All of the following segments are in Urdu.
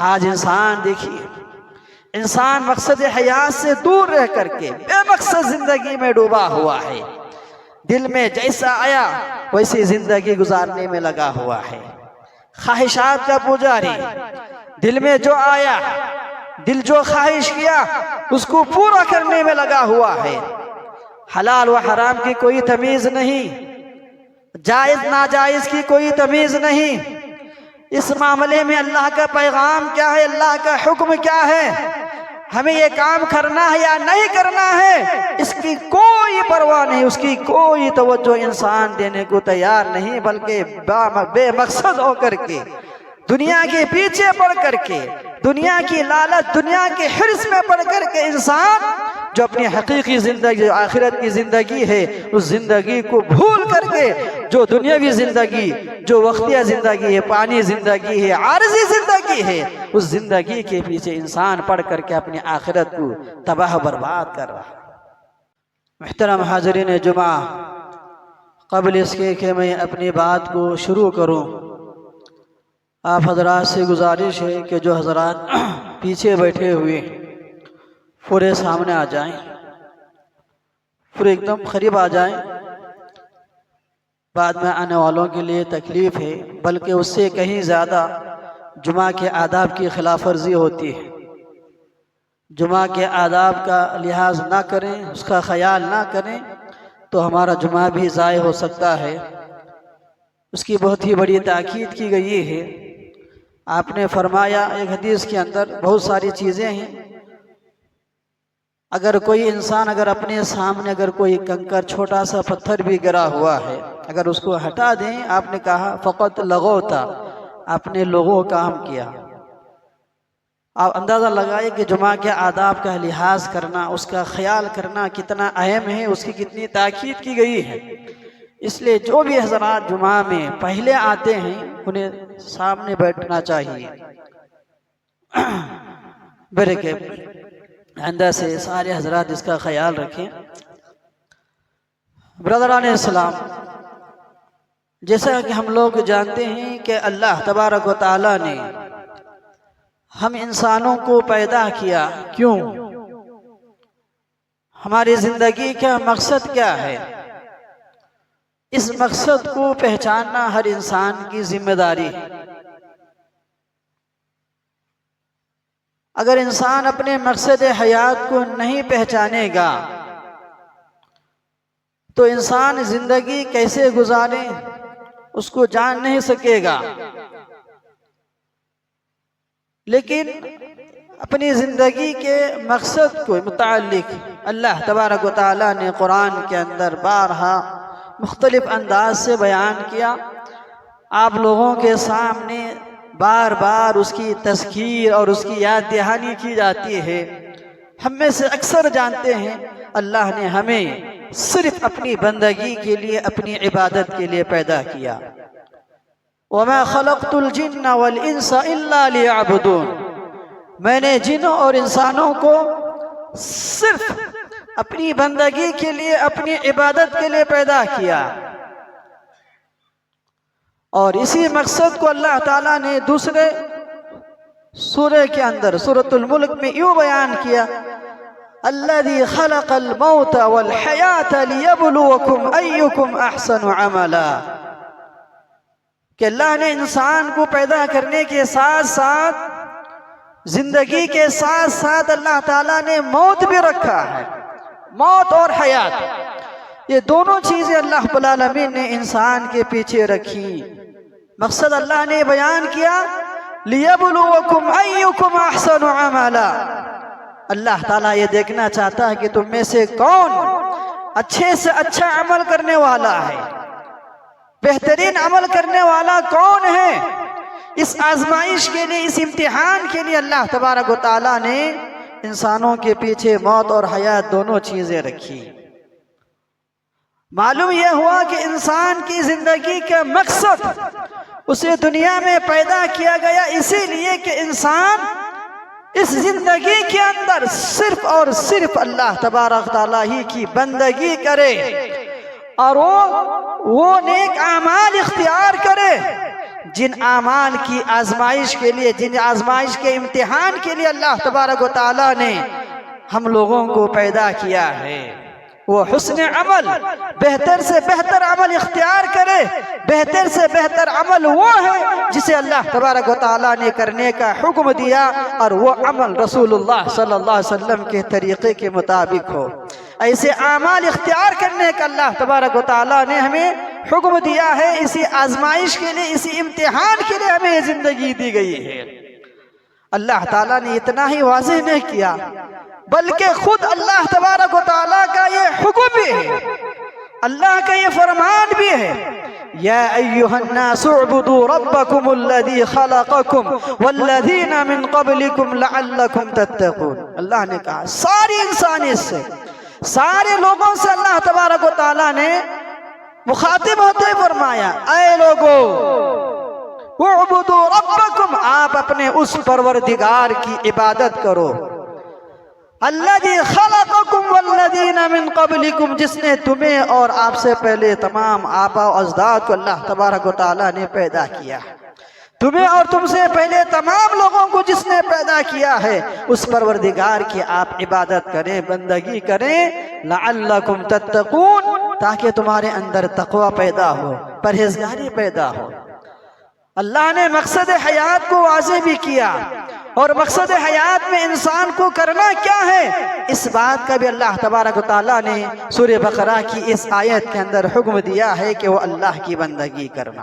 آج انسان دیکھیے، انسان مقصد حیات سے دور رہ کر کے بے مقصد زندگی میں ڈوبا ہوا ہے، دل میں جیسا آیا ویسی زندگی گزارنے میں لگا ہوا ہے، خواہشات کا پجاری، دل میں جو آیا، دل جو خواہش کیا اس کو پورا کرنے میں لگا ہوا ہے، حلال و حرام کی کوئی تمیز نہیں، جائز ناجائز کی کوئی تمیز نہیں، اس معاملے میں اللہ کا پیغام کیا ہے، اللہ کا حکم کیا ہے، ہمیں یہ کام کرنا ہے یا نہیں کرنا ہے، اس کی کوئی پرواہ نہیں، اس کی کوئی توجہ انسان دینے کو تیار نہیں، بلکہ بے مقصد ہو کر کے، دنیا کے پیچھے پڑ کر کے، دنیا کی لالچ، دنیا کے حرص میں پڑ کر کے انسان جو اپنی حقیقی زندگی، آخرت کی زندگی ہے، اس زندگی کو بھول کر کے جو دنیاوی زندگی، جو وقتیہ زندگی ہے، پانی زندگی ہے، عارضی زندگی ہے، اس زندگی کے پیچھے انسان پڑ کر کے اپنی آخرت کو تباہ و برباد کر رہا ہے۔ محترم حاضرین جمعہ، قبل اس کے کہ میں اپنی بات کو شروع کروں، آپ حضرات سے گزارش ہے کہ جو حضرات پیچھے بیٹھے ہوئے پورے سامنے آ جائیں، پورے ایک دم قریب آ جائیں، بعد میں آنے والوں کے لیے تکلیف ہے، بلکہ اس سے کہیں زیادہ جمعہ کے آداب کی خلاف ورزی ہوتی ہے۔ جمعہ کے آداب کا لحاظ نہ کریں، اس کا خیال نہ کریں تو ہمارا جمعہ بھی ضائع ہو سکتا ہے۔ اس کی بہت ہی بڑی تاکید کی گئی ہے۔ آپ نے فرمایا ایک حدیث کے اندر بہت ساری چیزیں ہیں، اگر کوئی انسان اگر اپنے سامنے اگر کوئی کنکر چھوٹا سا پتھر بھی گرا ہوا ہے، اگر اس کو ہٹا دیں، آپ نے کہا فقط لغوتا، آپ نے لغو کام کیا۔ آپ اندازہ لگائیں کہ جمعہ کے آداب کا لحاظ کرنا، اس کا خیال کرنا کتنا اہم ہے، اس کی کتنی تاکید کی گئی ہے۔ اس لیے جو بھی حضرات جمعہ میں پہلے آتے ہیں انہیں سامنے بیٹھنا چاہیے۔ برکے اندر سے سارے حضرات اس کا خیال رکھیں۔ برادران اسلام، جیسا کہ ہم لوگ جانتے ہیں کہ اللہ تبارک و تعالی نے ہم انسانوں کو پیدا کیا، کیوں؟ ہماری زندگی کا مقصد کیا ہے؟ اس مقصد کو پہچاننا ہر انسان کی ذمہ داری ہے۔ اگر انسان اپنے مقصد حیات کو نہیں پہچانے گا تو انسان زندگی کیسے گزارے اس کو جان نہیں سکے گا۔ لیکن اپنی زندگی کے مقصد کو متعلق اللہ تبارک و تعالیٰ نے قرآن کے اندر بارہا مختلف انداز سے بیان کیا۔ آپ لوگوں کے سامنے بار بار اس کی تذکیر اور اس کی یاد دہانی کی جاتی ہے۔ ہم میں سے اکثر جانتے ہیں اللہ نے ہمیں صرف اپنی بندگی کے لیے، اپنی عبادت کے لیے پیدا کیا۔ وَمَا خَلَقْتُ الْجِنَّ وَالْإِنسَ إِلَّا لِيَعْبُدُونَ، میں نے جنوں اور انسانوں کو صرف اپنی بندگی کے لیے، اپنی عبادت کے لیے پیدا کیا۔ اور اسی مقصد کو اللہ تعالیٰ نے دوسرے سورہ کے اندر سورۃ الملک میں یوں بیان کیا، الذی خلق الموت والحیات لیبلوکم ایکم احسن عملا، کہ اللہ نے انسان کو پیدا کرنے کے ساتھ ساتھ، زندگی کے ساتھ ساتھ اللہ تعالیٰ نے موت بھی رکھا ہے۔ موت اور حیات، یہ دونوں چیزیں اللہ رب العالمین نے انسان کے پیچھے رکھی۔ مقصد اللہ نے بیان کیا، لیبلوکم ایکم احسن عملا، اللہ تعالیٰ یہ دیکھنا چاہتا ہے کہ تم میں سے کون اچھے سے اچھا عمل کرنے والا ہے، بہترین عمل کرنے والا کون ہے۔ اس آزمائش کے لیے، اس امتحان کے لیے اللہ تبارک و تعالیٰ نے انسانوں کے پیچھے موت اور حیات دونوں چیزیں رکھی۔ معلوم یہ ہوا کہ انسان کی زندگی کا مقصد، اسے دنیا میں پیدا کیا گیا اسی لیے کہ انسان اس زندگی کے اندر صرف اور صرف اللہ تبارک تعالیٰ ہی کی بندگی کرے اور وہ نیک اعمال اختیار کرے جن اعمال کی آزمائش کے لیے، جن آزمائش کے امتحان کے لیے اللہ تبارک و تعالیٰ نے ہم لوگوں کو پیدا کیا ہے، وہ حسن عمل، بہتر سے بہتر عمل اختیار کرے۔ بہتر سے بہتر عمل وہ ہے جسے اللہ تبارک و تعالیٰ نے کرنے کا حکم دیا، اور وہ عمل رسول اللہ صلی اللہ علیہ وسلم کے طریقے کے مطابق ہو۔ ایسے اعمال اختیار کرنے کا اللہ تبارک و تعالیٰ نے ہمیں حکم دیا ہے۔ اسی آزمائش کے لیے، اسی امتحان کے لیے ہمیں یہ زندگی دی گئی ہے۔ اللہ تعالیٰ نے اتنا ہی واضح نہیں کیا، بلکہ خود اللہ تبارک و تعالیٰ کا یہ حکم بھی ہے، اللہ کا یہ فرمان بھی ہے، یا ایھا الناس اعبدوا ربکم الذی خلقکم والذین من قبلکم لعلکم تتقون۔ اللہ نے کہا ساری انسانیت سے، سارے لوگوں سے اللہ تبارک و تعالیٰ نے مخاطب ہوتے فرمایا، اے لوگو اعبدوا ربکم، آپ اپنے اس پروردگار کی عبادت کرو، الذی خلقکم والذین من قبلکم، جس نے تمہیں اور آپ سے پہلے تمام آبا و اجداد کو اللہ تبارک و تعالیٰ نے پیدا کیا، تمہیں اور تم سے پہلے تمام لوگوں کو جس نے پیدا کیا ہے، اس پروردگار کی آپ عبادت کریں، بندگی کریں، لعلکم تتقون، تاکہ تمہارے اندر تقوی پیدا ہو، پرہیزگاری پیدا ہو۔ اللہ نے مقصد حیات کو واضح بھی کیا، اور مقصد حیات میں انسان کو کرنا کیا ہے، اس بات کا بھی اللہ تبارک و تعالیٰ نے سورہ بقرہ کی اس آیت کے اندر حکم دیا ہے کہ وہ اللہ کی بندگی کرنا۔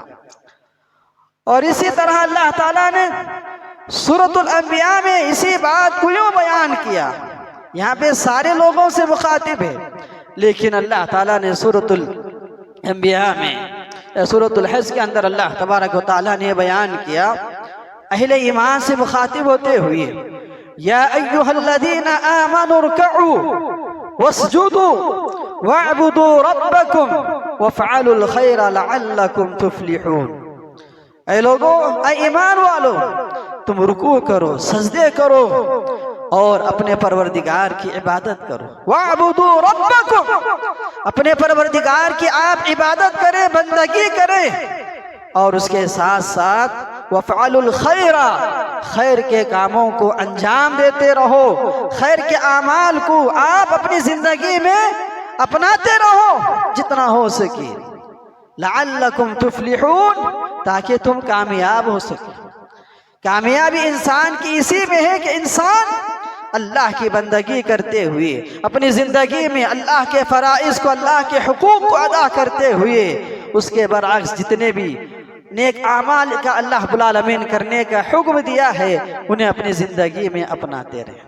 اور اسی طرح اللہ تعالیٰ نے سورۃ الانبیاء میں اسی بات کو یوں بیان کیا، یہاں پہ سارے لوگوں سے مخاطب ہے، لیکن اللہ تعالیٰ نے سورۃ الانبیاء میں، سورۃ الحج کے اندر اللہ تبارک و تعالیٰ نے بیان کیا اہل ایمان سے مخاطب ہوتے ہوئے، یا ایھا الذین آمنوا ارکعوا واسجدوا واعبدوا ربکم وافعلوا الخیر لعلکم تفلحون۔ اے لوگو، اے ایمان والو، تم رکوع کرو، سجدے کرو، اور اپنے پروردگار کی عبادت کرو۔ وَاعْبُدُوا رَبَّكُمْ، اپنے پروردگار کی آپ عبادت کریں، بندگی کریں، اور اس کے ساتھ ساتھ وَفْعَلُوا الْخَيْرَ، خیر کے کاموں کو انجام دیتے رہو، خیر کے اعمال کو آپ اپنی زندگی میں اپناتے رہو جتنا ہو سکے، لَعَلَّكُمْ تُفْلِحُونَ، تاکہ تم کامیاب ہو سکے۔ کامیابی انسان کی اسی میں ہے کہ انسان اللہ کی بندگی کرتے ہوئے اپنی زندگی میں اللہ کے فرائض کو، اللہ کے حقوق کو ادا کرتے ہوئے، اس کے برعکس جتنے بھی نیک اعمال کا اللہ رب العالمین کرنے کا حکم دیا ہے انہیں اپنی زندگی میں اپناتے رہیں۔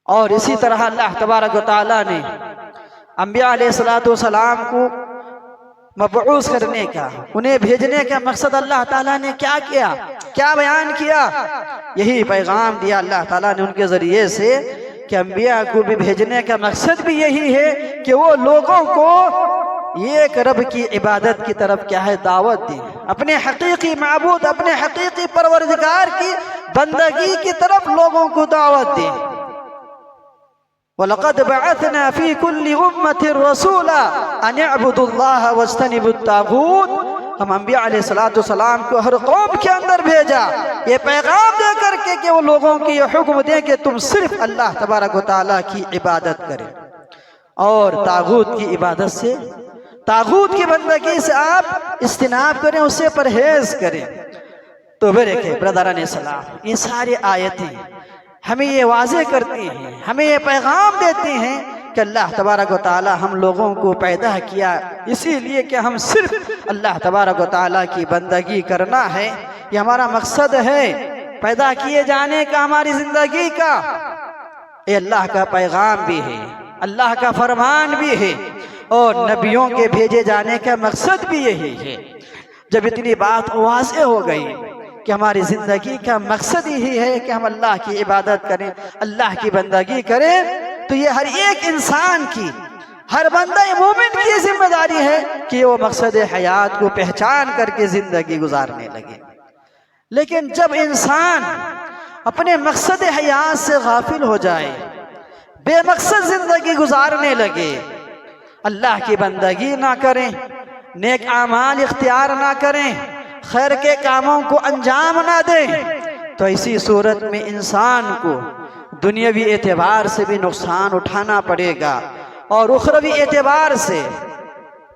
اور اسی طرح اللہ تبارک و تعالیٰ نے انبیاء علیہ السلام کو مبعوث کرنے کا، انہیں بھیجنے کا مقصد اللہ تعالیٰ نے کیا کیا، کیا بیان کیا، یہی پیغام دیا اللہ تعالیٰ نے ان کے ذریعے سے کہ انبیاء کو بھی بھیجنے کا مقصد بھی یہی ہے کہ وہ لوگوں کو ایک رب کی عبادت کی طرف کیا ہے، دعوت دیں، اپنے حقیقی معبود، اپنے حقیقی پروردگار کی بندگی کی طرف لوگوں کو دعوت دیں۔ وَلَقَدْ بَعَثْنَا فِي كُلِّ أُمَّةٍ رَسُولًا أَنِ اعْبُدُوا اللَّهَ وَاجْتَنِبُوا الطَّاغُوتَ، ہم انبیاء علیہ السلام کو ہر قوم کے اندر بھیجا یہ پیغام دے کر کے کہ وہ لوگوں کی یہ حکم دیں کہ تم صرف اللہ تبارک و تعالیٰ کی عبادت کریں، اور طاغوت کی عبادت سے، طاغوت کی بندگی سے آپ اجتناب کریں، اس سے پرہیز کریں۔ تو برکے برادران اسلام، یہ ساری آیتیں ہمیں یہ واضح کرتی ہیں، ہمیں یہ پیغام دیتی ہیں کہ اللہ تبارک و تعالی ہم لوگوں کو پیدا کیا اسی لیے کہ ہم صرف اللہ تبارک و تعالی کی بندگی کرنا ہے، یہ ہمارا مقصد ہے پیدا کیے جانے کا، ہماری زندگی کا۔ یہ اللہ کا پیغام بھی ہے، اللہ کا فرمان بھی ہے، اور نبیوں کے بھیجے جانے کا مقصد بھی یہی ہے۔ جب اتنی بات واضح ہو گئی کہ ہماری زندگی کا مقصد یہی ہے کہ ہم اللہ کی عبادت کریں، اللہ کی بندگی کریں، تو یہ ہر ایک انسان کی، ہر بندہ مومن کی ذمہ داری ہے کہ وہ مقصد حیات کو پہچان کر کے زندگی گزارنے لگے۔ لیکن جب انسان اپنے مقصد حیات سے غافل ہو جائے، بے مقصد زندگی گزارنے لگے، اللہ کی بندگی نہ کریں، نیک اعمال اختیار نہ کریں، خیر کے کاموں کو انجام نہ دیں، تو ایسی صورت میں انسان کو دنیاوی اعتبار سے بھی نقصان اٹھانا پڑے گا، اور اخروی اعتبار سے،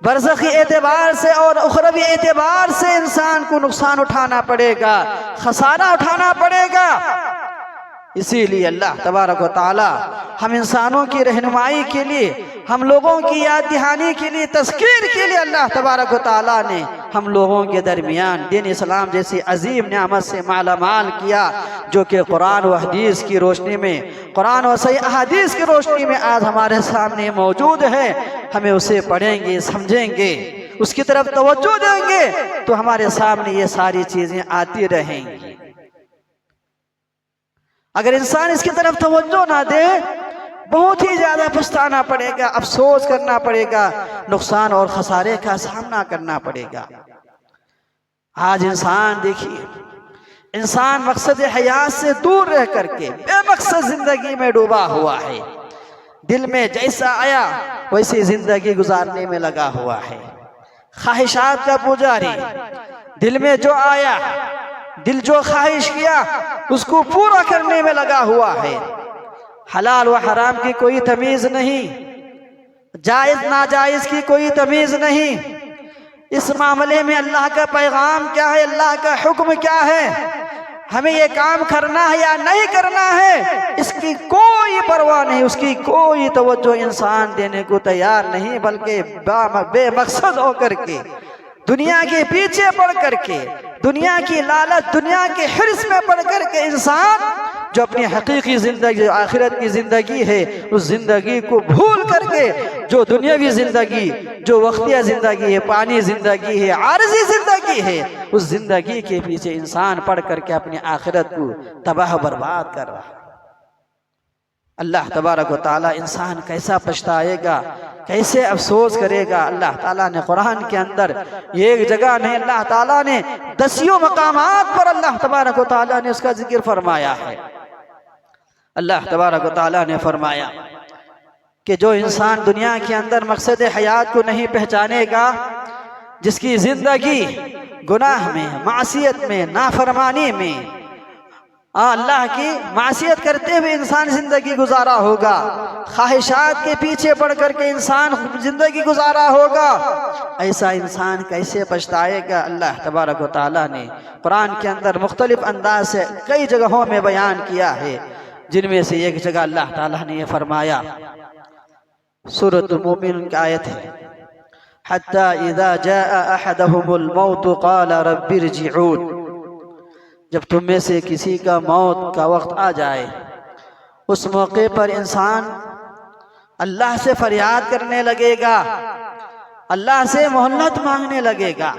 برزخی اعتبار سے اور اخروی اعتبار سے انسان کو نقصان اٹھانا پڑے گا، خسارہ اٹھانا پڑے گا۔ اسی لیے اللہ تبارک و تعالی ہم انسانوں کی رہنمائی کے لیے، ہم لوگوں کی یاد دہانی کے لیے، تذکیر کے لیے اللہ تبارک و تعالی نے ہم لوگوں کے درمیان دین اسلام جیسی عظیم نعمت سے مالا مال کیا، جو کہ قرآن و حدیث کی روشنی میں، قرآن و صحیح احادیث کی روشنی میں آج ہمارے سامنے موجود ہے۔ ہمیں اسے پڑھیں گے، سمجھیں گے، اس کی طرف توجہ دیں گے تو ہمارے سامنے یہ ساری چیزیں آتی رہیں گی۔ اگر انسان اس کی طرف توجہ نہ دے، بہت ہی زیادہ پچھتانا پڑے گا، افسوس کرنا پڑے گا، نقصان اور خسارے کا سامنا کرنا پڑے گا۔ آج انسان دیکھیے، انسان مقصد حیات سے دور رہ کر کے بے مقصد زندگی میں ڈوبا ہوا ہے۔ دل میں جیسا آیا ویسی زندگی گزارنے میں لگا ہوا ہے، خواہشات کا پجاری، دل میں جو آیا، دل جو خواہش کیا اس کو پورا کرنے میں لگا ہوا ہے۔ حلال و حرام کی کوئی تمیز نہیں، جائز ناجائز کی کوئی تمیز نہیں۔ اس معاملے میں اللہ کا پیغام کیا ہے، اللہ کا حکم کیا ہے، ہمیں یہ کام کرنا ہے یا نہیں کرنا ہے، اس کی کوئی پرواہ نہیں، اس کی کوئی توجہ انسان دینے کو تیار نہیں، بلکہ بے مقصد ہو کر کے، دنیا کے پیچھے پڑ کر کے، دنیا کی لالچ، دنیا کے حرص میں پڑ کر کے انسان جو اپنی حقیقی زندگی، آخرت کی زندگی ہے، اس زندگی کو بھول کر کے جو دنیاوی زندگی، جو وقتیہ زندگی ہے، پانی زندگی ہے، عارضی زندگی ہے، اس زندگی کے پیچھے انسان پڑ کر کے اپنی آخرت کو تباہ و برباد کر رہا ہے۔ اللہ تبارک و تعالی انسان کیسا پچھتائے گا، کیسے افسوس کرے گا۔ اللہ تعالیٰ نے قرآن کے اندر یہ ایک جگہ نہیں، اللہ تعالیٰ نے دسیوں مقامات پر اللہ تبارک و تعالیٰ نے اس کا ذکر فرمایا ہے۔ اللہ تبارک و تعالیٰ نے فرمایا کہ جو انسان دنیا کے اندر مقصد حیات کو نہیں پہچانے گا، جس کی زندگی گناہ میں، معصیت میں، نافرمانی میں، اللہ کی معصیت کرتے ہوئے انسان زندگی گزارا ہوگا، خواہشات کے پیچھے پڑ کر کے انسان زندگی گزارا ہوگا، ایسا انسان کیسے پچھتائے گا۔ اللہ تبارک و تعالیٰ نے قرآن کے اندر مختلف انداز سے کئی جگہوں میں بیان کیا ہے، جن میں سے ایک جگہ اللہ تعالیٰ نے یہ فرمایا، سورۃ المومن کی آیت ہے، حَتَّى إِذَا جَاءَ أَحَدَهُمُ الْمَوْتُ قَالَ رَبِّ ارْجِعُونِ، جب تم میں سے کسی کا موت کا وقت آ جائے، اس موقع پر انسان اللہ سے فریاد کرنے لگے گا، اللہ سے مہلت مانگنے لگے گا۔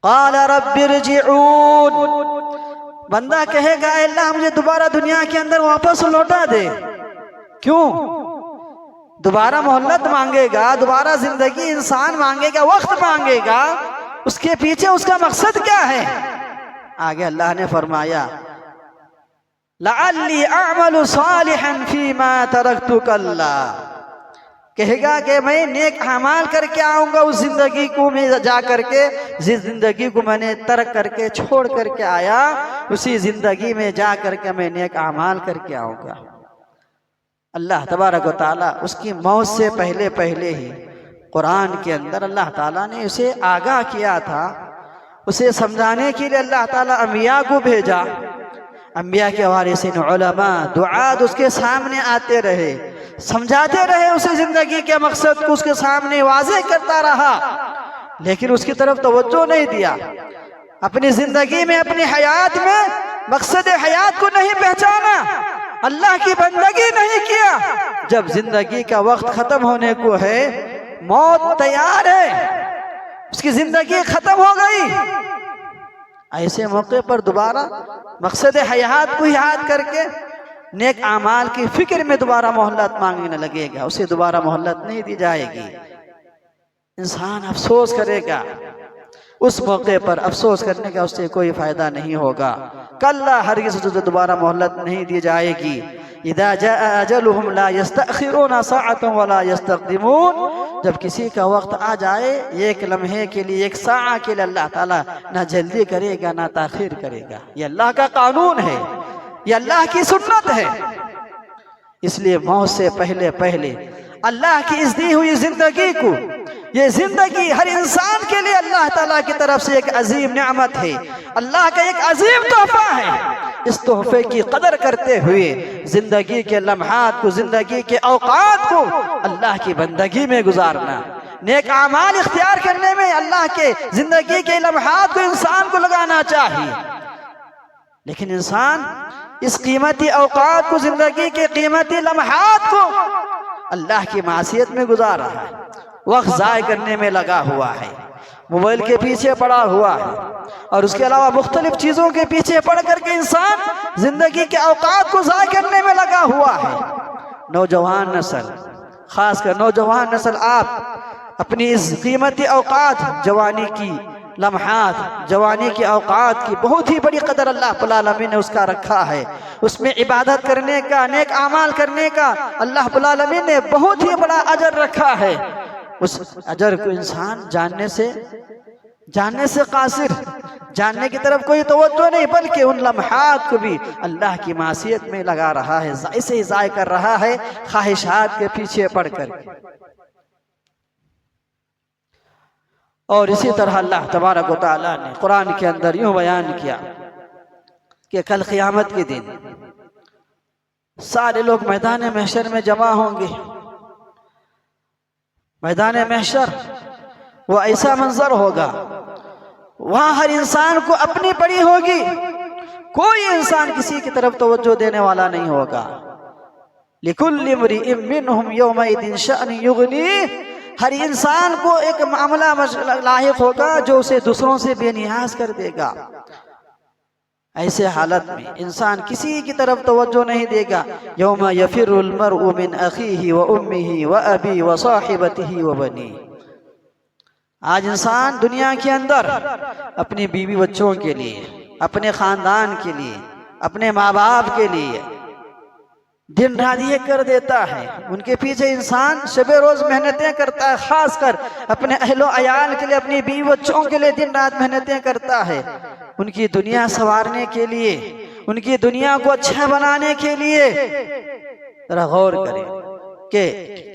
قال رب ارجعون، بندہ کہے گا اے اللہ مجھے دوبارہ دنیا کے اندر واپس لوٹا دے۔ کیوں؟ دوبارہ مہلت مانگے گا، دوبارہ زندگی انسان مانگے گا، وقت مانگے گا، اس کے پیچھے اس کا مقصد کیا ہے؟ آگے اللہ نے فرمایا لعلی اعمل صالحا فیما ترکت کلا، کہے گا کہ میں نیک اعمال کر کے آؤں گا اس زندگی کو، میں جا کر کے جس زندگی کو میں نے ترک کر کے چھوڑ کر کے آیا، اسی زندگی میں جا کر کے میں نیک اعمال کر کے آؤں گا۔ اللہ تبارک و تعالیٰ اس کی موت سے پہلے ہی قرآن کے اندر اللہ تعالیٰ نے اسے آگاہ کیا تھا، اسے سمجھانے کے لیے اللہ تعالیٰ انبیاء کو بھیجا، انبیاء کے وارثین علماء دعات اس کے سامنے آتے رہے، سمجھاتے رہے، اسے زندگی کے مقصد کو اس کے سامنے واضح کرتا رہا، لیکن اس کی طرف توجہ نہیں دیا، اپنی زندگی میں، اپنی حیات میں مقصد حیات کو نہیں پہچانا، اللہ کی بندگی نہیں کیا۔ جب زندگی کا وقت ختم ہونے کو ہے، موت تیار ہے، اس کی زندگی ختم ہو گئی، ایسے موقع پر دوبارہ مقصد حیات کو یاد کر کے نیک اعمال کی فکر میں دوبارہ مہلت مانگنے لگے گا، اسے دوبارہ مہلت نہیں دی جائے گی، انسان افسوس کرے گا، اس موقع پر افسوس کرنے کا اس سے کوئی فائدہ نہیں ہوگا۔ کلا، ہرگز اسے دوبارہ مہلت نہیں دی جائے گی، اذا جاء اجلهم لا يستأخرون ساعة ولا يستقدمون، جب کسی کا وقت آ جائے ایک لمحے کے لیے، ایک ساعہ کے لیے، اللہ تعالیٰ نہ جلدی کرے گا نہ تاخیر کرے گا۔ یہ اللہ کا قانون ہے، یہ اللہ کی سنت ہے۔ اس لیے موت سے پہلے پہلے اللہ کی اس دی ہوئی زندگی کو، یہ زندگی ہر انسان کے لیے اللہ تعالیٰ کی طرف سے ایک عظیم نعمت ہے، اللہ کا ایک عظیم تحفہ ہے۔ اس تحفے کی قدر کرتے ہوئے زندگی کے لمحات کو، زندگی کے اوقات کو اللہ کی بندگی میں گزارنا، نیک اعمال اختیار کرنے میں اللہ کے زندگی کے لمحات کو انسان کو لگانا چاہیے۔ لیکن انسان اس قیمتی اوقات کو، زندگی کے قیمتی لمحات کو اللہ کی معصیت میں گزار رہا ہے، وقت ضائع کرنے میں لگا ہوا ہے، موبائل کے پیچھے پڑا ہوا ہے، اور اس کے علاوہ مختلف چیزوں کے پیچھے پڑ کر کے انسان زندگی کے اوقات کو ضائع کرنے میں لگا ہوا ہے۔ نوجوان نسل، خاص کر نوجوان نسل، آپ اپنی اس قیمتی اوقات، جوانی کی لمحات، جوانی کے اوقات کی بہت ہی بڑی قدر اللہ رب العالمین نے اس کا رکھا ہے۔ اس میں عبادت کرنے کا، نیک اعمال کرنے کا اللہ رب العالمین نے بہت ہی بڑا اجر رکھا ہے۔ اس اجر کو انسان جاننے سے قاصر، جاننے کی طرف کوئی توجہ نہیں، بلکہ ان لمحات کو بھی اللہ کی معصیت میں لگا رہا ہے، اسے ضائع کر رہا ہے خواہشات کے پیچھے پڑ کر۔ اور اسی طرح اللہ تبارک و تعالیٰ نے قرآن کے اندر یوں بیان کیا کہ کل قیامت کے دن سارے لوگ میدان محشر میں جمع ہوں گے۔ میدان محشر وہ ایسا منظر ہوگا، وہاں ہر انسان کو اپنی پڑی ہوگی، کوئی انسان کسی کی طرف توجہ دینے والا نہیں ہوگا۔ لِكُلِّ امْرِئٍ مِّنْهُمْ يَوْمَئِذٍ شَأْنٌ يُغْنِيهِ، ہر انسان کو ایک معاملہ لاحق ہوگا جو اسے دوسروں سے بے نیاز کر دے گا۔ ایسے حالت میں انسان کسی کی طرف توجہ نہیں دے گا۔ یوم یفر المرء من اخیہ وامہ وابی وصاحبتہ وبنیہ، آج انسان دنیا کے اندر اپنی بیوی بچوں کے لیے، اپنے خاندان کے لیے، اپنے ماں باپ کے لیے دن رات یہ کر دیتا ہے، ان کے پیچھے انسان شب روز محنتیں کرتا ہے، خاص کر اپنے اہل و عیال کے لیے، اپنی بیوی بچوں کے لیے دن رات محنتیں کرتا ہے، ان کی دنیا سنوارنے کے لیے، ان کی دنیا کو اچھا بنانے کے لیے۔ ذرا غور کریں کہ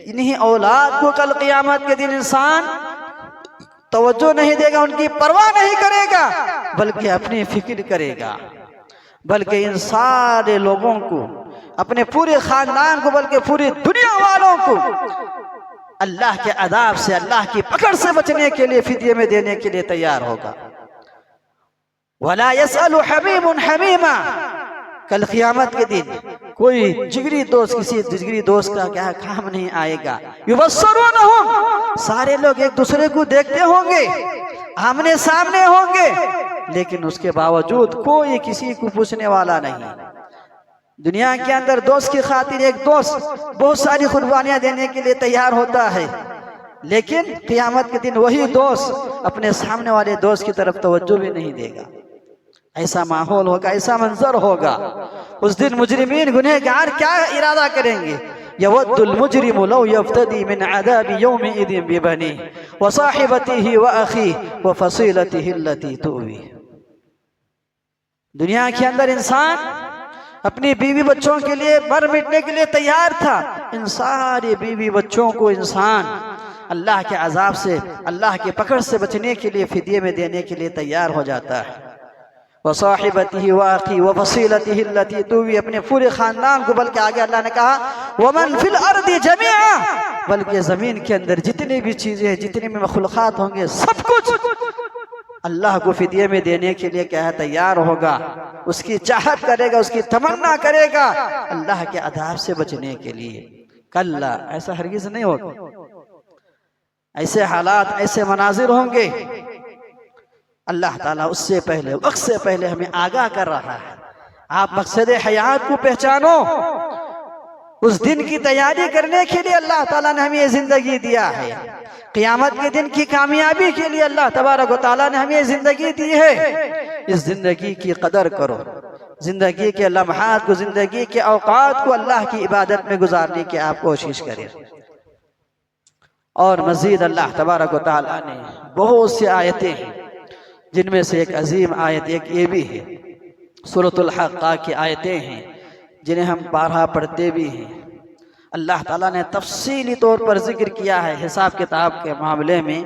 انہی اولاد کو کل قیامت کے دن انسان توجہ نہیں دے گا، ان کی پرواہ نہیں کرے گا، بلکہ اپنی فکر کرے گا، بلکہ ان سارے لوگوں کو، اپنے پورے خاندان کو، بلکہ پوری دنیا والوں کو اللہ کے عذاب سے، اللہ کی پکڑ سے بچنے کے لیے فدیے میں دینے کے لیے تیار ہوگا۔ وَلَا يَسْأَلُ حَمِيمٌ حَمِيمًا، کل قیامت کے دن کوئی جگری دوست کسی جگری دوست کا کیا کام نہیں آئے گا۔ يُبَصَّرُونَهُمْ، سارے لوگ ایک دوسرے کو دیکھتے ہوں گے، آمنے سامنے ہوں گے، لیکن اس کے باوجود کوئی کسی کو پوچھنے والا نہیں۔ دنیا کے اندر دوست کی خاطر ایک دوست بہت ساری قربانیاں دینے کے لیے تیار ہوتا ہے، لیکن قیامت کے دن وہی دوست اپنے سامنے والے دوست کی طرف توجہ بھی نہیں دے گا۔ ایسا ماحول ہوگا، ایسا منظر ہوگا، اس دن مجرمین، گنہگار کیا ارادہ کریں گے؟ یود المجرم لو یفتدی من عذاب یومئذ ببنیہ وصاحبتہ واخیہ وفصیلتہ التی تؤویہ۔ دنیا کے اندر انسان اپنی بیوی بچوں کے لیے مر مٹنے کے لیے تیار تھا، ان سارے بیوی بچوں کو انسان اللہ کے عذاب سے، اللہ کے پکڑ سے بچنے کے لیے فدیے میں دینے کے لیے تیار ہو جاتا ہے۔ وصاحبتہ واخیہ وفصیلتہ التی تؤویہ، اپنے پورے خاندان کو، بلکہ آگے اللہ نے کہا ومن فی الارض جميعا، بلکہ زمین کے اندر جتنی بھی چیزیں ہیں، جتنے بھی مخلوقات ہوں گے، سب کچھ اللہ کو فدیے میں دینے کے لیے کیا ہے تیار ہوگا، اس کی چاہت کرے گا، اس کی تمنا کرے گا اللہ کے عذاب سے بچنے کے لیے۔ کلا، ایسا ہرگز نہیں ہوگا، ایسے حالات، ایسے مناظر ہوں گے۔ اللہ تعالیٰ اس سے پہلے، وقت سے پہلے ہمیں آگاہ کر رہا ہے۔ آپ مقصد حیات کو پہچانو، اس دن کی تیاری کرنے کے لیے اللہ تعالیٰ نے ہمیں یہ زندگی دیا ہے۔ قیامت کے دن کی کامیابی کے لیے اللہ تبارک و تعالیٰ نے ہمیں یہ زندگی دی ہے۔ اس زندگی کی قدر کرو، زندگی کے لمحات کو، زندگی کے اوقات کو اللہ کی عبادت میں گزارنے کی آپ کوشش کریں۔ اور مزید اللہ تبارک و تعالیٰ نے بہت سی آیتیں ہیں، جن میں سے ایک عظیم آیت ایک یہ بھی ہے، سورۃ الحاقہ کی آیتیں ہیں جنہیں ہم بارہا پڑھتے بھی ہیں۔ اللہ تعالیٰ نے تفصیلی طور پر ذکر کیا ہے حساب کتاب کے معاملے میں۔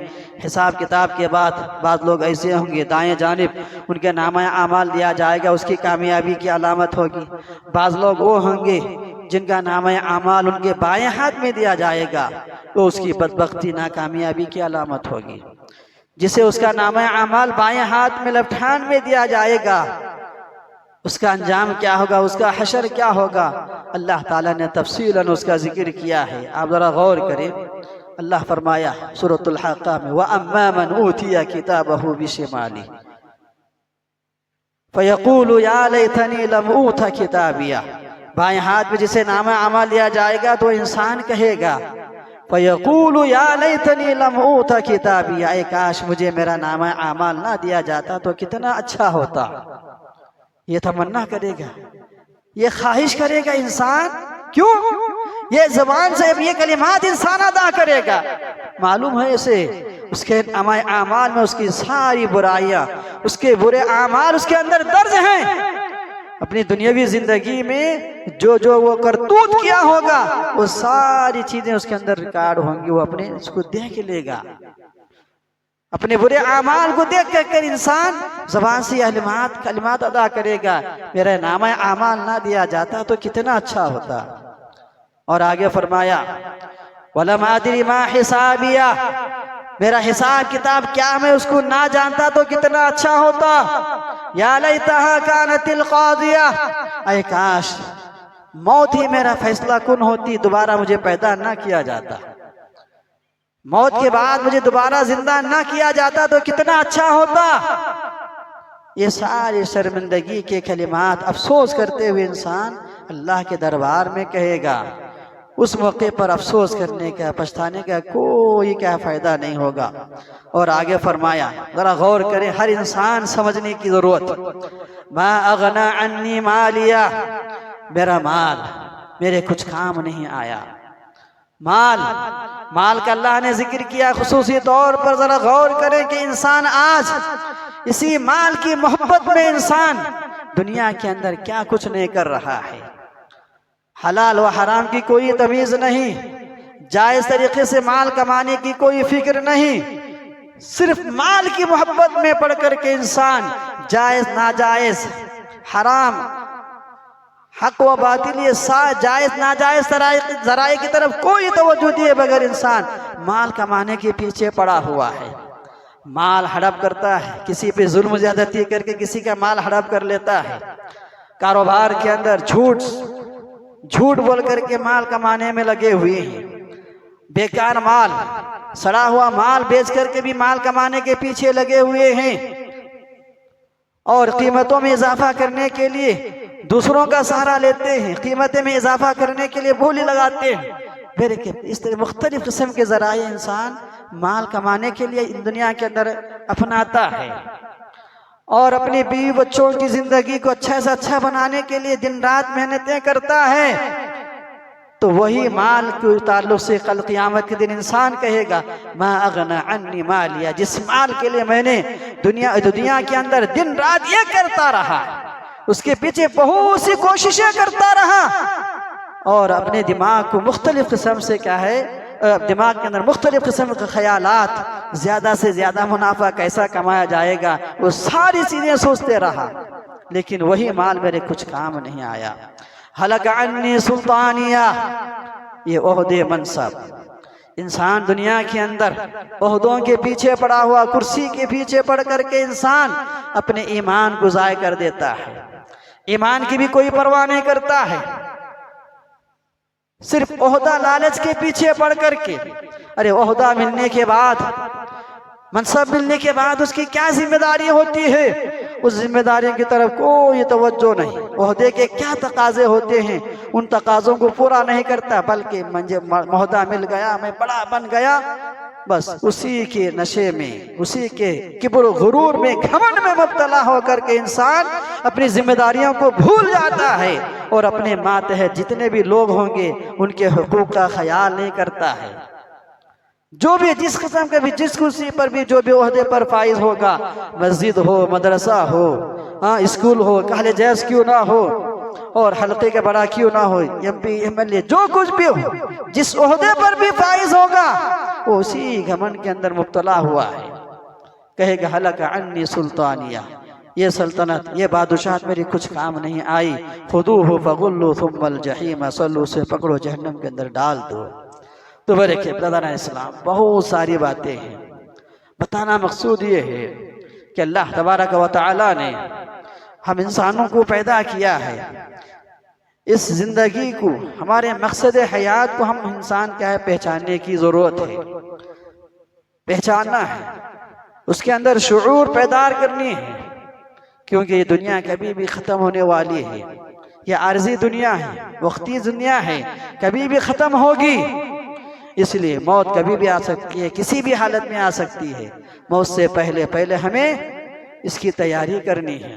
حساب کتاب کے بعد بعض لوگ ایسے ہوں گے دائیں جانب ان کے نامہ اعمال دیا جائے گا، اس کی کامیابی کی علامت ہوگی۔ بعض لوگ وہ ہوں گے جن کا نامہ اعمال ان کے بائیں ہاتھ میں دیا جائے گا، تو اس کی بدبختی ناکامیابی کی علامت ہوگی۔ جسے اس کا نامہ اعمال بائیں ہاتھ میں لفٹھان میں دیا جائے گا، اس کا انجام کیا ہوگا، اس کا حشر کیا ہوگا، اللہ تعالیٰ نے تفصیلاً اس کا ذکر کیا ہے۔ آپ ذرا غور کریں، اللہ فرمایا سورۃ الحاقہ میں وَأَمَّا مَنْ أُوتِيَ كِتَابَهُ بِشِمَالِهِ فَيَقُولُ يَا لَيْتَنِي لَمْ أُوتَ كِتَابِيَهْ، بائیں ہاتھ میں جسے نامہ اعمال دیا جائے گا تو انسان کہے گا فَيَقُولُ يَا لَيْتَنِي لَمْ أُوتَ كِتَابِيَهْ، اے کاش مجھے میرا نامہ اعمال نہ دیا جاتا تو کتنا اچھا ہوتا۔ یہ تمنا کرے گا، یہ خواہش کرے گا انسان۔ کیوں؟ یہ زبان سے یہ کلمات انسان ادا کرے گا، معلوم ہے اسے اس کے اعمال میں اس کی ساری برائیاں، اس کے برے اعمال اس کے اندر درج ہیں۔ اپنی دنیاوی زندگی میں جو وہ کرتوت کیا ہوگا وہ ساری چیزیں اس کے اندر ریکارڈ ہوں گی، وہ اپنے اس کو دیکھ لے گا۔ اپنے برے اعمال کو دیکھ کر انسان زبان سے کلمات ادا کرے گا، میرا نامہ اعمال نہ دیا جاتا تو کتنا اچھا ہوتا۔ اور آگے فرمایا وَلَمْ أَدْرِ مَا حِسَابِيَهْ، میرا حساب کتاب کیا میں اس کو نہ جانتا تو کتنا اچھا ہوتا۔ یا لیتہا کانت القاضیہ، اے کاش موت ہی میرا فیصلہ کن ہوتی، دوبارہ مجھے پیدا نہ کیا جاتا، موت کے بعد مجھے دوبارہ زندہ نہ کیا جاتا تو کتنا اچھا ہوتا۔ یہ ساری شرمندگی کے کلمات افسوس کرتے ہوئے انسان اللہ کے دربار میں کہے گا۔ اس موقع پر افسوس کرنے کا، پچھتانے کا کوئی کیا فائدہ نہیں ہوگا۔ اور آگے فرمایا، ذرا غور کریں، ہر انسان سمجھنے کی ضرورت، ما اغنا عنی مالیہ، میرا مال میرے کچھ کام نہیں آیا۔ مال کا اللہ نے ذکر کیا خصوصی طور پر۔ ذرا غور کریں کہ انسان آج اسی مال کی محبت میں انسان دنیا کے اندر کیا کچھ نہیں کر رہا ہے۔ حلال و حرام کی کوئی تمیز نہیں، جائز طریقے سے مال کمانے کی کوئی فکر نہیں، صرف مال کی محبت میں پڑ کر کے انسان جائز ناجائز، حرام حق و باطل، یہ جائز ناجائز ذرائع کی طرف کوئی توجہ دیے بغیر انسان مال کمانے کے پیچھے پڑا ہوا ہے۔ مال ہڑپ کرتا ہے، کسی پہ ظلم زیادتی کر کے کسی کا مال ہڑپ کر لیتا ہے۔ کاروبار کے اندر جھوٹ بول کر کے مال کمانے میں لگے ہوئے ہیں۔ بیکار مال، سڑا ہوا مال بیچ کر کے بھی مال کمانے کے پیچھے لگے ہوئے ہیں، اور قیمتوں میں اضافہ کرنے کے لیے دوسروں کا سہارا لیتے ہیں، قیمتیں میں اضافہ کرنے کے لیے بولی لگاتے ہیں۔ اس طرح مختلف قسم کے ذرائع انسان مال کمانے کے لیے دنیا کے اندر اپناتا ہے، اور اپنی بیوی بچوں کی زندگی کو اچھا سے اچھا بنانے کے لیے دن رات محنتیں کرتا ہے۔ تو وہی مال کے تعلق سے کل قیامت کے دن انسان کہے گا ما اغنا عنی مالیہ، جس مال کے لیے میں نے دنیا کے اندر دن رات یہ کرتا رہا، اس کے پیچھے بہت سی کوششیں کرتا رہا، اور اپنے دماغ کو مختلف قسم سے کیا ہے، دماغ کے اندر مختلف قسم کے خیالات، زیادہ سے زیادہ منافع کیسا کمایا جائے گا، وہ ساری چیزیں سوچتے رہا، لیکن وہی مال میرے کچھ کام نہیں آیا۔ ہلک عنی سلطانیہ، یہ عہدے منصب، انسان دنیا کے اندر عہدوں کے پیچھے پڑا ہوا، کرسی کے پیچھے پڑ کر کے انسان اپنے ایمان کو ضائع کر دیتا ہے، ایمان کی بھی کوئی پرواہ نہیں کرتا ہے، صرف عہدہ لالچ کے پیچھے پڑ کر کے۔ ارے عہدہ ملنے کے بعد، منصب ملنے کے بعد اس کی کیا ذمہ داری ہوتی ہے، اس ذمہ داری کی طرف کوئی توجہ نہیں۔ عہدے کے کیا تقاضے ہوتے ہیں، ان تقاضوں کو پورا نہیں کرتا، بلکہ عہدہ مل گیا، میں بڑا بن گیا، بس اسی کے نشے میں، اسی کے کبر و غرور میں، گھمنڈ میں مبتلا ہو کر کے انسان اپنی ذمہ داریوں کو بھول جاتا ہے اور اپنے ماتحت جتنے بھی لوگ ہوں گے ان کے حقوق کا خیال نہیں کرتا ہے۔ جو بھی جس قسم کے بھی، جس کرسی پر بھی، جو بھی عہدے پر فائز ہوگا، مسجد ہو، مدرسہ ہو، اسکول ہو، کالجز کیوں نہ ہو اور حلقے کے بڑا کیوں نہ ہو، M P M L A جو کچھ بھی ہو، جس عہدے پر بھی فائز ہوگا وہ اسی گھمنڈ کے اندر مبتلا ہوا ہے۔ کہے گا حلق عنی سلطانیہ، یہ سلطنت، یہ بادشاہت میری کچھ کام نہیں آئی، خذوہ فغلوا ثم الجحیم صلوا، اسے پکڑو جہنم کے اندر ڈال دو۔ تو برکے برادران اسلام، بہت ساری باتیں ہیں، بتانا مقصود یہ ہے کہ اللہ تبارک و تعالی نے ہم انسانوں کو پیدا کیا ہے، اس زندگی کو، ہمارے مقصد حیات کو ہم انسان کیا ہے پہچاننے کی ضرورت ہے، پہچاننا ہے، اس کے اندر شعور پیدا کرنی ہے، کیونکہ یہ دنیا کبھی بھی ختم ہونے والی ہے، یہ عارضی دنیا ہے، وقتی دنیا ہے، کبھی بھی ختم ہوگی، اس لیے موت کبھی بھی آ سکتی ہے، کسی بھی حالت میں آ سکتی ہے، موت سے پہلے ہمیں اس کی تیاری کرنی ہے۔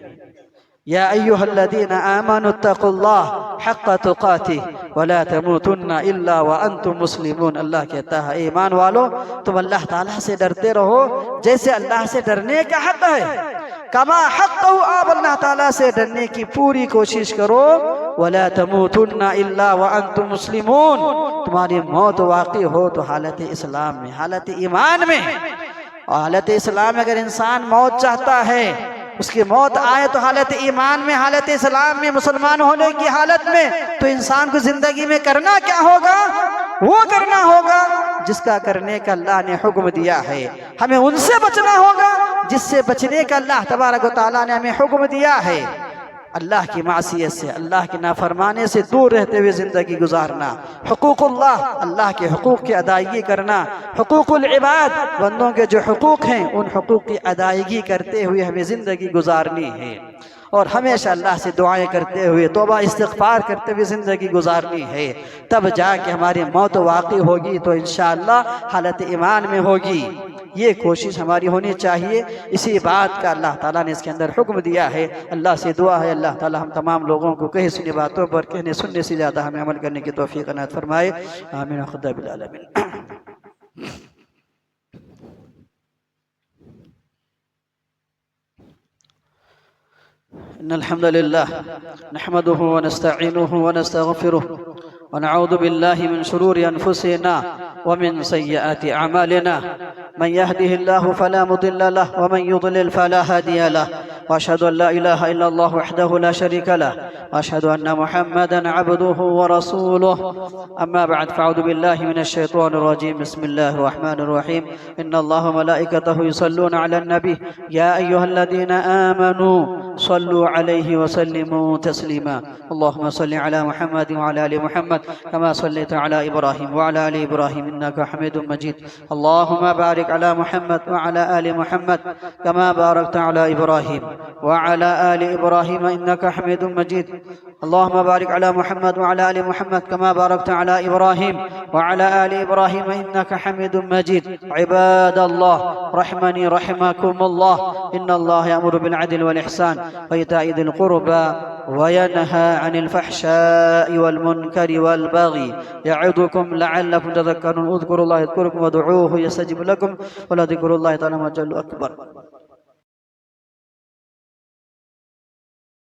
یا ایہا الذین آمنوا اتقوا اللہ حق تقاتہ ولا تموتن الا وانتم مسلمون، اللہ کہتا ہے ایمان والو تم اللہ تعالیٰ سے ڈرتے رہو جیسے اللہ سے ڈرنے کا حق ہے، کما حق آپ اللہ تعالیٰ سے ڈرنے کی پوری کوشش کرو، ولا تموتن الا وانتم مسلمون، تمہاری موت واقع ہو تو حالت اسلام میں، حالت ایمان میں، اور حالت اسلام میں اگر انسان موت چاہتا ہے، اس کی موت آئے تو حالت ایمان میں، حالت اسلام میں، مسلمان ہونے کی حالت میں، تو انسان کو زندگی میں کرنا کیا ہوگا؟ وہ کرنا ہوگا جس کا کرنے کا اللہ نے حکم دیا ہے، ہمیں ان سے بچنا ہوگا جس سے بچنے کا اللہ تبارک و تعالیٰ نے ہمیں حکم دیا ہے، اللہ کی معصیت سے، اللہ کی نافرمانے سے دور رہتے ہوئے زندگی گزارنا، حقوق اللہ، اللہ کے حقوق کی ادائیگی کرنا، حقوق العباد، بندوں کے جو حقوق ہیں ان حقوق کی ادائیگی کرتے ہوئے ہمیں زندگی گزارنی ہے، اور ہمیشہ اللہ سے دعائیں کرتے ہوئے، توبہ استغفار کرتے ہوئے زندگی گزارنی ہے، تب جا کے ہماری موت واقع ہوگی تو انشاءاللہ حالت ایمان میں ہوگی۔ یہ کوشش ہماری ہونی چاہیے، اسی بات کا اللہ تعالیٰ نے اس کے اندر حکم دیا ہے۔ اللہ سے دعا ہے اللہ تعالیٰ ہم تمام لوگوں کو کہے سنی باتوں پر کہنے سننے سے زیادہ ہمیں عمل کرنے کی توفیق عنایت فرمائے، آمین خدا بالعالمین۔ إن الحمد لله نحمده ونستعينه ونستغفره ونعوذ بالله من شرور أنفسنا ومن سيئات أعمالنا، من يهده الله فلا مضل له ومن يضلل فلا هادي له، وأشهد أن لا إله إلا الله وحده لا شريك له، وأشهد أن محمدًا عبده ورسوله، أما بعد، فأعوذ بالله من الشيطان الرجيم، بسم الله الرحمن الرحيم، إن الله وملائكته يصلون على النبي يا أيها الذين آمنوا صلوا عليه وسلموا تسليما، اللهم صل على محمد وعلى آل محمد كما صليت على إبراهيم وعلى آل إبراهيم إنك حميد مجيد، اللهم بارك على محمد وعلى آل محمد كما باركت على إبراهيم وعلى آل إبراهيم إنك حميد مجيد، اللهم بارك على محمد وعلى آل محمد كما باركت على إبراهيم وعلى آل إبراهيم إنك حميد مجيد، عباد الله رحمني رحمكم الله، إن الله يأمر بالعدل والإحسان وإيتاء ذي القربى وينهى عن الفحشاء والمنكر والبغي يعظكم لعلكم تذكرون، اذكروا الله يذكركم وادعوه يستجب لكم ولذكر الله تعالى جل أكبر۔